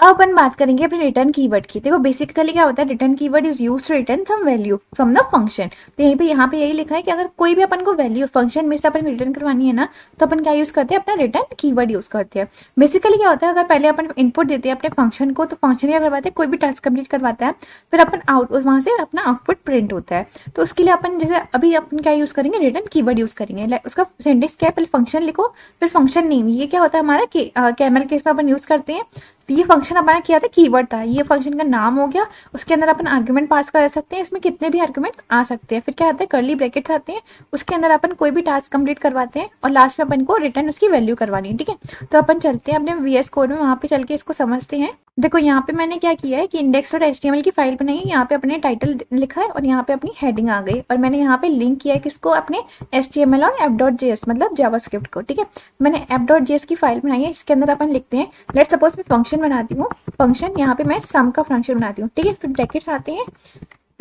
अब अपन बात करेंगे अपने रिटर्न कीवर्ड की। देखो बेसिकली क्या होता है, return keyword is used to return some value from the function. तो यहाँ पे यही लिखा है कि अगर कोई भी अपन को वैल्यू फंक्शन में से अपन रिटर्न करवानी है ना, तो अपन क्या यूज करते हैं, अपना रिटर्न कीवर्ड यूज करते हैं। बेसिकली क्या होता है, अगर पहले अपन इनपुट देते हैं अपने फंक्शन को, तो फंक्शन क्या करवाते हैं, कोई भी टास्क कंप्लीट करवाता है, फिर अपन वहां से अपना आउटपुट प्रिंट होता है। तो उसके लिए अपन जैसे अभी अपन क्या यूज करेंगे, रिटर्न कीवर्ड यूज करेंगे। उसका सेंटेंस क्या है, पहले फंक्शन लिखो, फिर फंक्शन नेम। ये क्या होता है हमारा कैमल केस में अपन यूज करते हैं। ये फंक्शन हमारा क्या था, कीवर्ड था, ये फंक्शन का नाम हो गया। उसके अंदर अपन आर्गुमेंट पास कर सकते हैं, इसमें कितने भी आर्गुमेंट आ सकते हैं। फिर क्या आता है, कर्ली ब्रैकेट्स आते हैं, उसके अंदर अपन कोई भी टास्क कंप्लीट करवाते हैं और लास्ट में अपन को रिटर्न उसकी वैल्यू करवानी है। ठीक है, तो अपन चलते हैं अपने VS कोड में, वहां पे चल के इसको समझते हैं। देखो यहाँ पे मैंने क्या किया है कि index.html की फाइल बनाई है, यहाँ पे अपने टाइटल लिखा है और यहाँ पे अपनी हेडिंग आ गई, और मैंने यहाँ पे लिंक किया है किसको, अपने HTML और app.js मतलब जावास्क्रिप्ट को। ठीक है, मैंने app.js की फाइल बनाई है, इसके अंदर अपन लिखते हैं, लेट सपोज मैं फंक्शन बनाती हूँ, फंक्शन यहाँ पे मैं सम का फंक्शन बनाती हूँ। ठीक है, फिर ब्रैकेट्स आते हैं,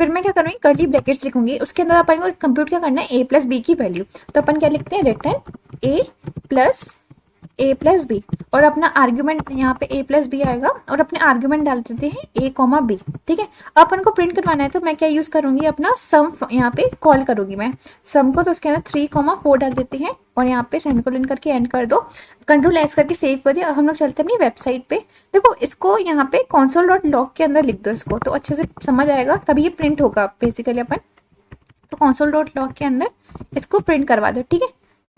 फिर मैं क्या करूँगी, कर्ली ब्रैकेट्स लिखूंगी। उसके अंदर अपन को कंप्यूट क्या करना है, a+b की वैल्यू। तो अपन क्या लिखते हैं, रिटर्न a+b, और अपना आर्ग्यूमेंट यहाँ पे a+b आएगा, और अपने आर्ग्यूमेंट डाल देते हैं a, b। ठीक है, अपन को प्रिंट करवाना है, तो मैं क्या यूज करूंगी, अपना सम यहाँ पे कॉल करूंगी मैं सम को। तो उसके अंदर 3, 4 डाल देते हैं, और यहाँ पे सेमीकोलन करके एंड कर दो, Ctrl+S करके सेव कर दिया। अब हम लोग चलते हैं अपनी वेबसाइट पे। देखो इसको यहाँ पे console.log के अंदर लिख दो इसको, तो अच्छे से समझ आएगा, तभी ये प्रिंट होगा बेसिकली अपन। तो console.log के अंदर इसको प्रिंट करवा दो। ठीक है,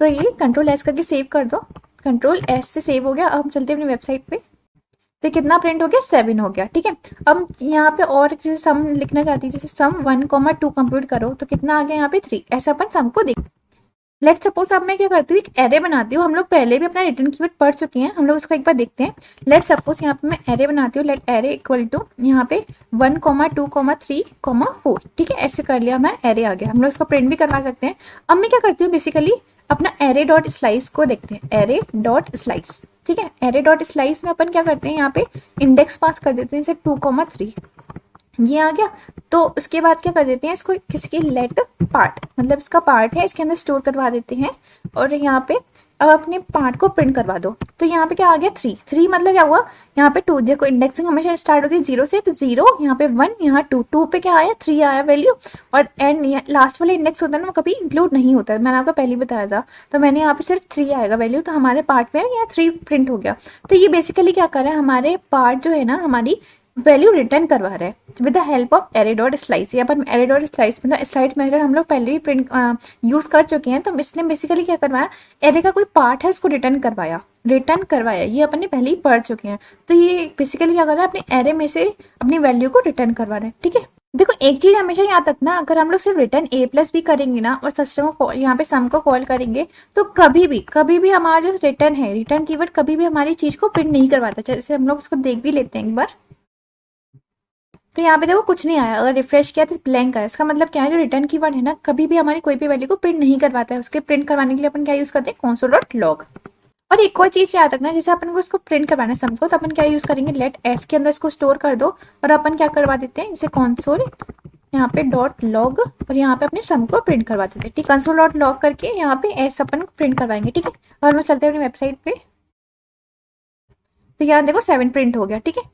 तो ये Ctrl+S करके सेव कर दो, Ctrl+S से सेव हो गया। अब हम चलते हैं अपनी वेबसाइट पे, तो कितना प्रिंट हो गया, 7 हो गया। ठीक है, अब यहाँ पे और जैसे सम लिखना चाहती है, जैसे सम 1, 2 कंप्यूट करो, तो कितना आ गया यहाँ पे 3। ऐसा अपन सम को देख। लेट सपोज अब मैं क्या करती हूँ, एक एरे बनाती हूँ। हम लोग पहले भी अपना रिटर्न कीवर्ड पढ़ चुके हैं, हम लोग उसको एक बार देखते हैं। लेट सपोज यहाँ पे मैं एरे बनाती हूँ, लेट एरे इक्वल टू यहाँ पे 1, 2, 3, 4। ठीक है, ऐसे कर लिया, हमारा एरे आ गया। हम लोग इसको प्रिंट भी करवा सकते हैं। अब मैं क्या करती हूँ, बेसिकली अपना array.slice को देखते हैं, array.slice। ठीक है, array.slice में अपन क्या करते हैं, यहाँ पे इंडेक्स पास कर देते हैं, जैसे 2, 3, ये आ गया। तो उसके बाद क्या कर देते हैं, इसको किसकी लेट पार्ट, मतलब इसका पार्ट है, इसके अंदर स्टोर करवा देते हैं, और यहाँ पे अब अपने पार्ट को प्रिंट करवा दो। तो यहाँ पे क्या आ गया, 3 मतलब क्या हुआ, यहाँ पे 2, देखो इंडेक्सिंग हमेशा स्टार्ट होती है 0 से, तो 0, यहाँ पे 1, यहाँ 2 पे क्या आया, 3 आया वैल्यू। और एंड लास्ट वाले इंडेक्स होता है ना, वो कभी इंक्लूड नहीं होता है, मैंने आपको पहले ही बताया था। तो मैंने यहाँ पे सिर्फ 3 आएगा वैल्यू, तो हमारे पार्ट में यहाँ 3 प्रिंट हो गया। तो ये बेसिकली क्या कर रहा है, हमारे पार्ट जो है ना, हमारी वैल्यू रिटर्न करवा रहा है with the help of array.slice। यहाँ पर array.slice मतलब स्लाइड मेथड हम लोग पहले भी प्रिंट यूज कर चुके हैं। तो इसने बेसिकली क्या करवाया, एरे का कोई पार्ट है उसको रिटर्न करवाया, ये अपन ने पहले ही पढ़ चुके हैं। तो ये बेसिकली क्या कर रहा है, अपने एरे में से अपनी वैल्यू को रिटर्न करवा रहा है। ठीक है, देखो एक चीज हमेशा याद रखना, अगर हम लोग सिर्फ रिटर्न a+b करेंगे ना, और सिस्टम को यहाँ पे सम को कॉल करेंगे, तो कभी भी हमारा जो रिटर्न है, रिटर्न कीवर्ड कभी भी हमारी चीज को प्रिंट नहीं करवाता। जैसे हम लोग इसको देख भी लेते हैं एक बार, तो यहाँ पे देखो कुछ नहीं आया, अगर रिफ्रेश किया तो ब्लैंक आया। इसका मतलब क्या है, जो रिटर्न कीवर्ड है ना, कभी भी हमारी कोई भी वैल्यू को प्रिंट नहीं करवाता है। उसके प्रिंट करवाने के लिए अपन क्या यूज करते हैं, console.log। और एक और चीज याद रखना, जैसे अपन को इसको प्रिंट करवाना है सम को, तो अपन क्या यूज करेंगे, लेट एस के अंदर इसको स्टोर कर दो, और अपन क्या करवा देते हैं, जैसे console यहाँ पे .log, और यहाँ पे अपने सम को प्रिंट करवा देते हैं। ठीक, console.log करके यहाँ पे एस अपन को प्रिंट करवाएंगे। ठीक है, और मैं चलते हैं अपनी वेबसाइट पे, तो यहाँ देखो 7 प्रिंट हो गया। ठीक है,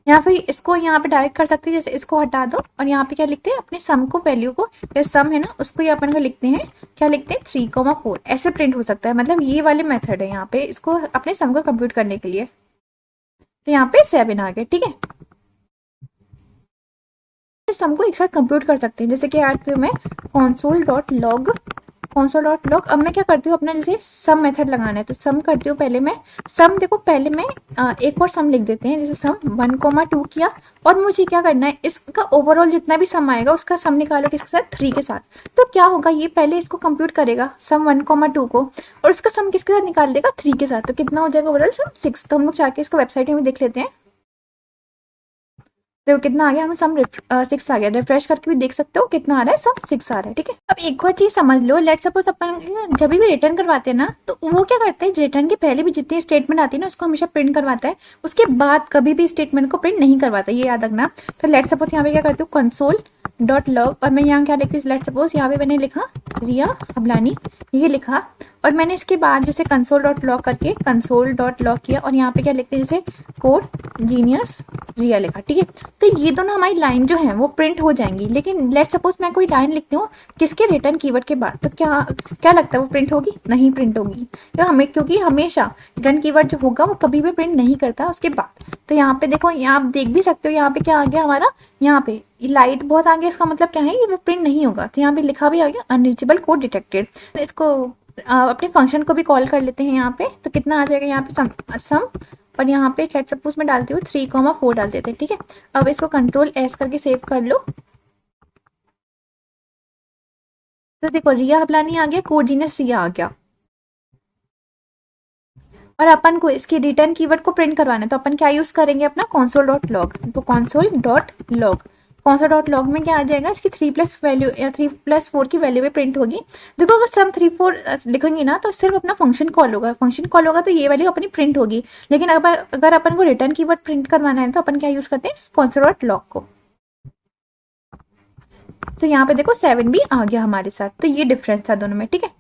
यहाँ पे इसको यहाँ पे डायरेक्ट कर सकते हैं, जैसे इसको हटा दो, और यहाँ पे क्या लिखते हैं, अपने सम को वैल्यू को, जो सम है ना उसको ये अपन को लिखते हैं, क्या लिखते हैं, 3, 4। ऐसे प्रिंट हो सकता है, मतलब ये वाले मेथड है यहाँ पे इसको अपने सम को कंप्यूट करने के लिए। तो यहाँ पे 7 आ गए। ठीक है, सम को एक साथ कंप्यूट कर सकते हैं, जैसे कि करती हूँ मैं console.log। अब मैं क्या करती हूँ, अपना जैसे सम मेथड लगाना है, तो सम करती हूँ पहले मैं सम। देखो पहले मैं एक और सम लिख देते हैं, जैसे सम 1, 2 किया, और मुझे क्या करना है, इसका ओवरऑल जितना भी सम आएगा उसका सम निकालो किसके साथ, 3 के साथ। तो क्या होगा, ये पहले इसको कंप्यूट करेगा सम 1, 2 को, और उसका सम किसके साथ निकाल देगा, 3 के साथ। तो कितना हो जाएगा ओवरऑल सम, 6। तो हम लोग जाके इसको वेबसाइट में देख लेते हैं, तो कितना आ गया, हमें सम 6 आ गया। रिफ्रेश करके भी देख सकते हो कितना आ रहा है, सम 6 आ रहा है। ठीक है, अब एक और चीज समझ लो, लेट सपोज अपन जब भी रिटर्न करवाते हैं ना, तो वो क्या करते हैं, रिटर्न के पहले भी जितनी स्टेटमेंट आती है ना उसको हमेशा प्रिंट करवाता है, उसके बाद कभी भी स्टेटमेंट को प्रिंट नहीं करवाता, ये याद रखना। तो लेट सपोज यहाँ पे क्या करती हूँ, डॉट लॉग, और मैं यहाँ क्या लिखती हूँ, लेट सपोज यहाँ पे मैंने लिखा रिया हबलानी, ये लिखा, और मैंने इसके बाद जैसे कंसोल डॉट लॉग करके कंसोल डॉट लॉग किया, और यहाँ पे क्या लिखते हैं जैसे कोड जीनियस रिया लिखा, ठीक है। तो ये दोनों हमारी लाइन जो है वो प्रिंट हो जाएंगी। लेकिन लेट सपोज मैं कोई लाइन लिखती हूँ किसके, रिटर्न कीवर्ड के बाद, तो क्या क्या लगता है वो प्रिंट होगी? नहीं प्रिंट होगी, तो हमें क्योंकि हमेशा रिटर्न कीवर्ड जो होगा वो कभी भी प्रिंट नहीं करता उसके बाद। तो यहाँ पे देखो, यहाँ आप देख भी सकते हो, यहाँ पे क्या आ गया हमारा, यहाँ पे लाइट बहुत आ गया, इसका मतलब क्या है, ये वो प्रिंट नहीं होगा। तो यहाँ पे लिखा भी आ गया अनरीचेबल कोड डिटेक्टेड। तो इसको अपने फंक्शन को भी कॉल कर लेते हैं यहाँ पे, तो कितना आ जाएगा यहाँ पे सम, और यहाँ पे लेट सपोज मैं डालती हूँ 3,4 डाल देते हैं, ठीक है। अब इसको कंट्रोल एस करके सेव कर लो। तो देखो रिया हबलानी आ गया, कोड जीनियस रिया आ गया, और अपन को इसके रिटर्न कीवर्ड को प्रिंट करवाना है, तो अपन क्या यूज करेंगे अपना console डॉट लॉग। तो console डॉट लॉग में क्या आ जाएगा, इसकी 3+ वैल्यू या 3+4 की वैल्यू भी प्रिंट होगी। देखो अगर सम 3-4 लिखेंगे ना तो सिर्फ अपना फंक्शन कॉल होगा, तो ये वैल्यू अपनी प्रिंट होगी। लेकिन अगर अपन को रिटर्न कीवर्ड प्रिंट करवाना है तो अपन क्या यूज करते हैं, console डॉट लॉग को। तो यहाँ पे देखो 7 भी आ गया हमारे साथ, तो ये डिफरेंस था दोनों में, ठीक है।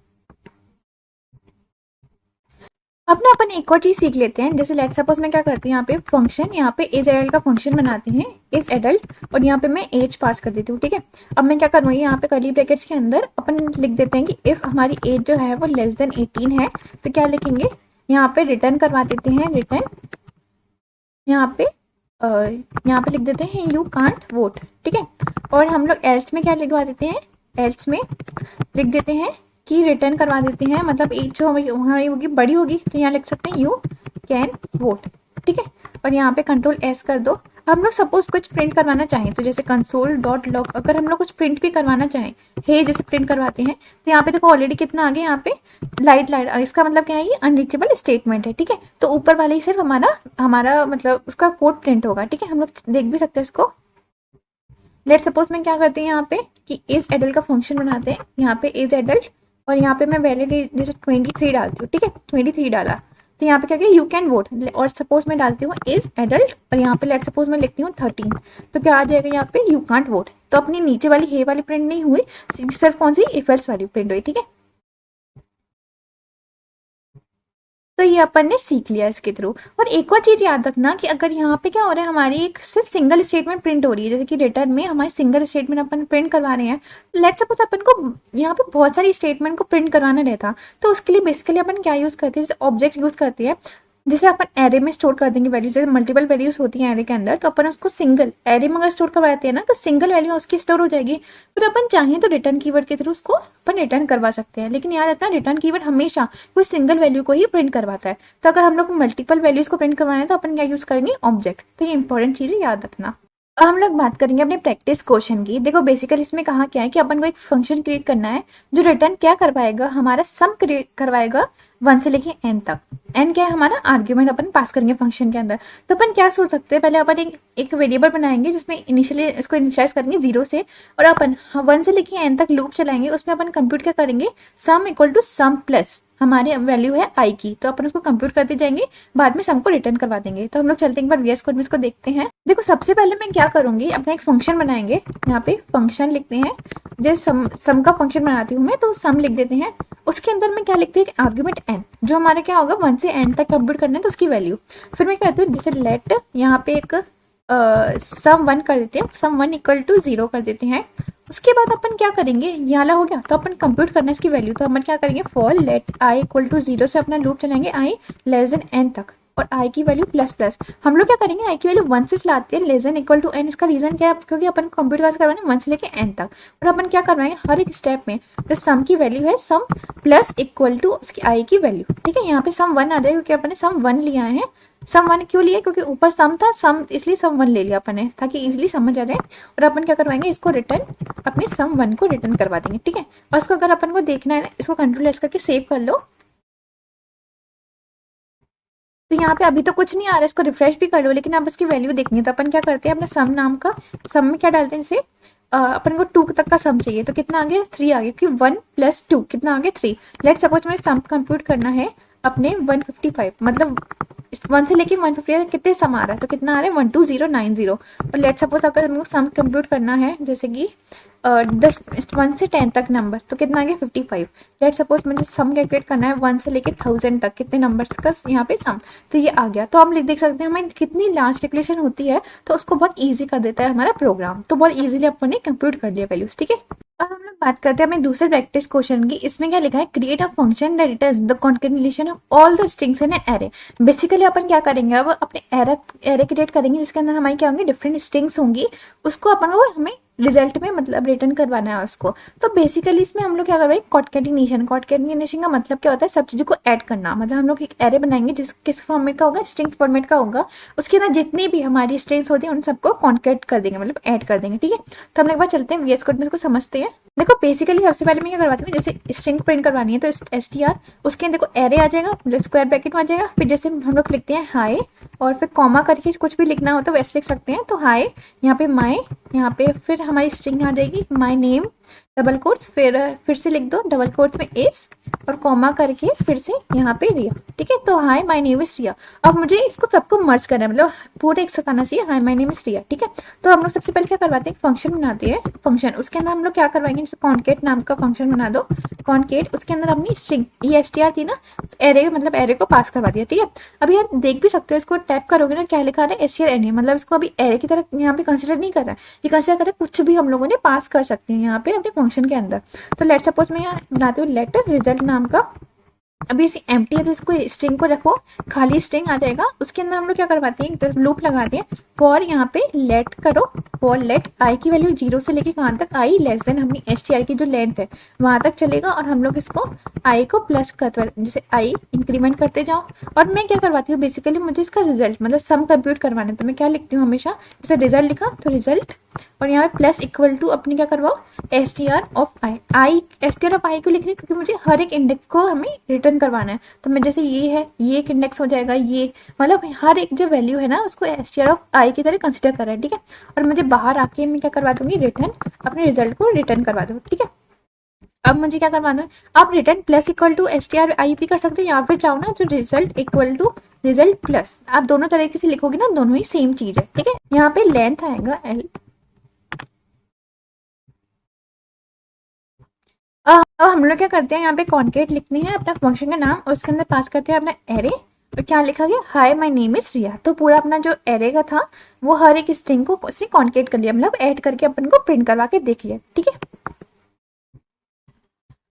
अब ना अपन एक और चीज सीख लेते हैं, जैसे लेट सपोज मैं क्या करती हूँ, यहाँ पे फंक्शन, यहाँ पे एज एडल्ट का फंक्शन बनाते हैं, एज एडल्ट, और यहाँ पे मैं एज पास कर देती हूँ, ठीक है। अब मैं क्या करूँगी, यहाँ पे कर्ली ब्रैकेट्स के अंदर अपन लिख देते हैं कि इफ हमारी एज जो है वो लेस देन 18 है, तो क्या लिखेंगे, यहाँ पे रिटर्न करवा देते हैं, रिटर्न यहाँ पे लिख देते हैं यू कांट वोट, ठीक है। और हम लोग एल्स में क्या लिखवा देते हैं, एल्स में लिख देते हैं कि रिटर्न करवा देते हैं, मतलब एज जो हमारी होगी बड़ी होगी, तो यहाँ लिख सकते हैं यू कैन वोट, ठीक है। और यहाँ पे कंट्रोल एस कर दो। हम लोग सपोज कुछ प्रिंट करवाना चाहें, तो जैसे कंसोल डॉट लॉग, अगर हम लोग कुछ प्रिंट भी करवाना चाहें, हे जैसे प्रिंट करवाते हैं, तो यहाँ पे देखो ऑलरेडी कितना आ गया, यहाँ पे लाइट, इसका मतलब क्या है, ये अनरीचेबल स्टेटमेंट है, ठीक है। तो ऊपर वाले ही सिर्फ हमारा मतलब उसका कोड प्रिंट होगा, ठीक है। हम लोग देख भी सकते हैं इसको। लेट सपोज मैं क्या करती हूँ यहाँ पे कि एज एडल्ट का फंक्शन बनाते हैं, यहाँ पे एज एडल्ट, और यहाँ पे मैं वैलिड जैसे 23 डालती हूँ, ठीक है, 23 डाला, तो यहाँ पे क्या यू कैन वोट, और सपोज मैं डालती हूँ एज एडल्ट, और यहाँ पे लेट सपोज मैं लिखती हूँ 13, तो क्या आ जाएगा यहाँ पे यू कांट वोट। तो अपनी नीचे वाली हे वाली प्रिंट नहीं हुई, सिर्फ कौन सी इफ एल्स वाली प्रिंट हुई, ठीक है। तो ये अपन ने सीख लिया इसके थ्रू। और एक और चीज याद रखना कि अगर यहाँ पे क्या हो रहा है, हमारी एक सिर्फ सिंगल स्टेटमेंट प्रिंट हो रही है, जैसे कि रिटर्न में हमारी सिंगल स्टेटमेंट अपन प्रिंट करवा रहे हैं, लेट सपोज अपन को यहाँ पे बहुत सारी स्टेटमेंट को प्रिंट करवाना रहता, तो उसके लिए बेसिकली अपन क्या यूज करते हैं, जैसे ऑब्जेक्ट यूज करते हैं, जैसे अपन एरे में स्टोर कर देंगे वैल्यूज, जैसे मल्टीपल वैल्यूज होती हैं एरे के अंदर, तो अपन उसको सिंगल एरे में अगर स्टोर करवाते हैं ना, तो सिंगल वैल्यू उसकी स्टोर हो जाएगी। फिर अपन चाहें तो रिटर्न कीवर्ड के थ्रू उसको अपन रिटर्न करवा सकते हैं, लेकिन याद रखना रिटर्न कीवर्ड हमेशा कोई सिंगल वैल्यू को ही प्रिंट करवाता है। तो अगर हम लोग मल्टीपल वैल्यूज को प्रिंट करवाना है तो अपन क्या यूज करेंगे, ऑब्जेक्ट। तो ये इंपॉर्टेंट चीज है, याद रखना। अब हम लोग बात करेंगे अपने प्रैक्टिस क्वेश्चन की। देखो बेसिकली इसमें कहा क्या है कि अपन को एक फंक्शन क्रिएट करना है जो रिटर्न क्या करवाएगा, हमारा सम क्रिएट करवाएगा 1 से लेके n तक। n क्या है, हमारा आर्ग्यूमेंट अपन पास करेंगे फंक्शन के अंदर। तो अपन क्या सोच सकते हैं, पहले अपन एक वेरिएबल बनाएंगे जिसमें इनिशियली इसको इनिशियलाइज करेंगे 0 से, और अपन 1 से लेके n तक लूप चलाएंगे। उसमें अपन कंप्यूट क्या करेंगे, sum equal to sum plus हमारी वैल्यू है i की, तो अपन उसको कंप्यूट करते जाएंगे, बाद में सम को रिटर्न करवा देंगे। तो हम लोग चलते हैं एक बार VS कोड में इसको देखते हैं। देखो सबसे पहले मैं क्या करूंगी, अपना एक फंक्शन बनाएंगे, यहाँ पे फंक्शन लिखते हैं, जैसे सम का फंक्शन बनाती हूँ मैं, तो सम लिख देते हैं। उसके अंदर मैं क्या लिखते हैं, आर्ग्यूमेंट n, जो हमारा क्या होगा 1 से n तक कंप्यूट करना है, तो उसकी वैल्यू। फिर मैं कहती हूँ जैसे लेट यहाँ पे एक सम 1 कर देते हैं, सम 1 इक्वल टू 0 कर देते हैं। उसके बाद अपन क्या करेंगे, ये वाला हो गया, तो अपन कंप्यूट करना है इसकी वैल्यू। तो अपन क्या करेंगे, for let i equal to 0 से अपना लूप चलाएंगे i लेस देन n तक, और i की वैल्यू प्लस प्लस। हम लोग क्या करेंगे, i की वैल्यू 1 से चलाते हैं, less than equal to n। इसका रीजन क्या है, क्योंकि अपन कंप्यूटर कैसे करवाना है 1 से लेके n तक, और अपन क्या करवाएंगे हर एक स्टेप में जो सम की वैल्यू है सम प्लस इक्वल टू उसकी i की वैल्यू, ठीक है। यहाँ पे सम 1 आ जाएगा क्योंकि अपन ने सम 1 लिया है। सम 1 क्यों लिया, क्योंकि ऊपर सम था, सम इसलिए सम 1 ले लिया अपन ने, ताकि इजीली समझ आ जाए। और अपन क्या करवाएंगे, इसको रिटर्न अपने सम 1 को रिटर्न करवा देंगे, ठीक है। और इसको अगर अपन को देखना है, इसको कंट्रोल एस करके सेव कर लो। तो यहाँ पे अभी तो कुछ नहीं आ रहा है, इसको रिफ्रेश भी कर लो, लेकिन आप इसकी वैल्यू देखनी है। तो अपन क्या करते हैं, अपने सम नाम का सम में क्या डालते हैं, जैसे अपन को 2 तक का सम चाहिए, तो कितना आ गया 3 आ गया, क्योंकि 1 + 2 कितना आ गया 3। लेट सपोज मुझे सम कंप्यूट करना है अपने 155, मतलब 1 से लेके 150 कितने सम आ रहा है, तो कितना आ रहा है 12090। और लेट सपोज अगर हमको सम कंप्यूट करना है जैसे कि 1 से 10 तक नंबर, तो कितना आ गया 55। लेट सपोज मुझे सम कैलकुलेट करना है 1 से लेके 1000 तक कितने नंबर्स का यहाँ पे सम, तो ये आ गया। तो हम देख सकते हैं हमें कितनी लार्ज कैलकुलेशन होती है तो उसको बहुत ईजी कर देता है हमारा प्रोग्राम। तो बहुत ईजिली अपन ने कंप्यूट कर लिया वैल्यूज, ठीक है। अब हम लोग बात करते हैं अपने दूसरे प्रैक्टिस क्वेश्चन की। इसमें क्या लिखा है, create a function that returns the concatenation of all the strings in an array. Basically अपन क्या करेंगे, अब अपने एरे क्रिएट करेंगे जिसके अंदर हमारी क्या होंगी, डिफरेंट स्ट्रिंग्स होंगी, उसको अपन को हमें रिजल्ट में मतलब रिटर्न करवाना है उसको। तो बेसिकली इसमें हम लोग क्या कर रहे हैं, कॉन्केटिनेशन। कॉन्केटिनेशन का मतलब क्या होता है, सब चीज़ों को ऐड करना। मतलब हम लोग एक एरे बनाएंगे जिस किस फॉर्मेट का होगा, स्ट्रिंग्स फॉर्मेट का होगा, उसके अंदर जितनी भी हमारी स्ट्रिंग्स होती है उन सबको कॉन्केट कर देंगे, मतलब ऐड कर देंगे, ठीक है। तो हम लोग एक बार चलते हैं VS कोड में इसको समझते हैं। देखो बेसिकली सबसे पहले मैं क्या करवाती हूँ, जैसे स्ट्रिंग प्रिंट करवानी है तो str, उसके अंदर देखो एरे आ जाएगा, मतलब स्क्वायर ब्रैकेट में आ जाएगा। फिर जैसे हम लोग लिखते हैं हाई और फिर कॉमा करके कुछ भी लिखना हो तो वैसे लिख सकते हैं। तो हाई, यहाँ पे माई, यहाँ पे फिर हमारी स्ट्रिंग आ जाएगी माई नेम डबल कोट्स, फिर से लिख दो डबल कोट में इस और कॉमा करके फिर से यहाँ पे रिया, ठीक है। तो हाई माई नेम इज रिया। अब मुझे इसको सबको मर्ज करना है, मतलब पूरे एक साथ आना चाहिए, हाई माई नेम इज रिया, ठीक है। तो हम लोग सबसे पहले क्या करवाते हैं, फंक्शन बनाते हैं। फंक्शन उसके अंदर हम लोग क्या करवाएंगे, जैसे कॉन्केट नाम का फंक्शन बना दो, कॉन्केट, उसके अंदर अपनी स्ट्रिंग ये str थी ना, एरे मतलब एरे को पास करवा दिया, ठीक है। अभी यार देख भी सकते हो, इसको टैप करोगे ना क्या लिखा है str एन, मतलब इसको अभी एरे की तरह यहाँ पे कंसिडर नहीं कर रहा है, ये कंसिडर कर रहा है कुछ भी हम लोगों ने पास कर सकते हैं यहाँ पे अपने फंक्शन के अंदर। तो लेट सपोज मैं यहाँ बनाती हूँ लेट रिजल्ट नाम का। अभी इसे एम्प्टी है तो इसको स्ट्रिंग को रखो, खाली स्ट्रिंग आ जाएगा। उसके अंदर हम लोग क्या करवाते हैं, लूप लगाते हैं फॉर, यहाँ पे लेट करो, फॉर लेट आई की वैल्यू 0 से लेके कहाँ तक, आई लेस देन अपनी str की जो लेंथ है वहां तक चलेगा। और हम लोग इसको आई को प्लस करते, जैसे आई इंक्रीमेंट करते जाओ। और मैं क्या करवाती हूँ, बेसिकली मुझे इसका रिजल्ट मतलब सम कंप्यूट करवाना है तो मैं क्या लिखती हूँ हमेशा, जैसे रिजल्ट लिखा तो रिजल्ट और यहाँ पे प्लस इक्वल टू अपनी क्या करवाओ str of I str of I को लिख रही क्योंकि मुझे हर एक इंडेक्स को हमें रिटर्न करवाना है। तो मैं जैसे ये है, ये एक इंडेक्स हो जाएगा, ये मतलब हर एक जो वैल्यू है ना उसको str ऑफ आई की तरह कंसिडर कर रहा है, ठीक है। और मुझे बाहर आके मैं क्या करवा दूंगी, रिटर्न अपने रिजल्ट को रिटर्न करवा दूँ, ठीक है। अब मुझे क्या करवाना है, आप return plus equal to str I भी कर सकते हो, या फिर चाहो ना जो result equal to result plus, आप दोनों तरीके से लिखोगे ना, दोनों ही सेम चीज है, ठीक है। यहाँ पे लेंथ आएगा l। अब हम लोग क्या करते हैं, यहाँ पे कॉन्केट लिखते हैं अपना फंक्शन का नाम और उसके अंदर पास करते हैं अपना एरे। और क्या लिखा गया, हाई माई नेम इज रिया। तो पूरा अपना जो एरे का था वो हर एक स्ट्रिंग को उसने कॉन्केट कर लिया, मतलब ऐड करके अपन को प्रिंट करवा के देख लिया, ठीक है।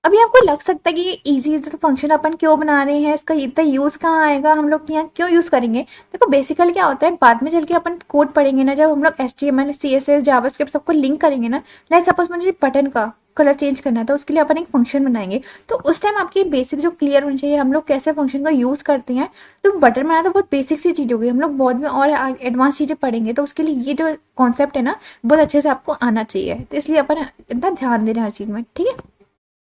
अभी आपको लग सकता है कि ये इजी फंक्शन अपन क्यों बना रहे हैं, इसका इतना यूज कहाँ आएगा, हम लोग यहाँ क्यों यूज करेंगे। देखो बेसिकली क्या होता है, बाद में चल के अपन कोड पढ़ेंगे ना, जब हम लोग HTML CSS जावास्क्रिप्ट सबको लिंक करेंगे ना, लाइक सपोज मुझे बटन का कलर चेंज करना था, उसके लिए अपन एक फंक्शन बनाएंगे। तो उस टाइम आपकी बेसिक जो क्लियर होनी चाहिए, हम लोग कैसे फंक्शन का यूज करते हैं। तो बटन बनाना तो बहुत बेसिक सी चीज होगी, हम लोग बाद में और एडवांस चीजें पढ़ेंगे, तो उसके लिए ये जो कॉन्सेप्ट है ना बहुत अच्छे से आपको आना चाहिए। तो इसलिए अपन इतना ध्यान दे रहे हैं हर चीज में, ठीक है।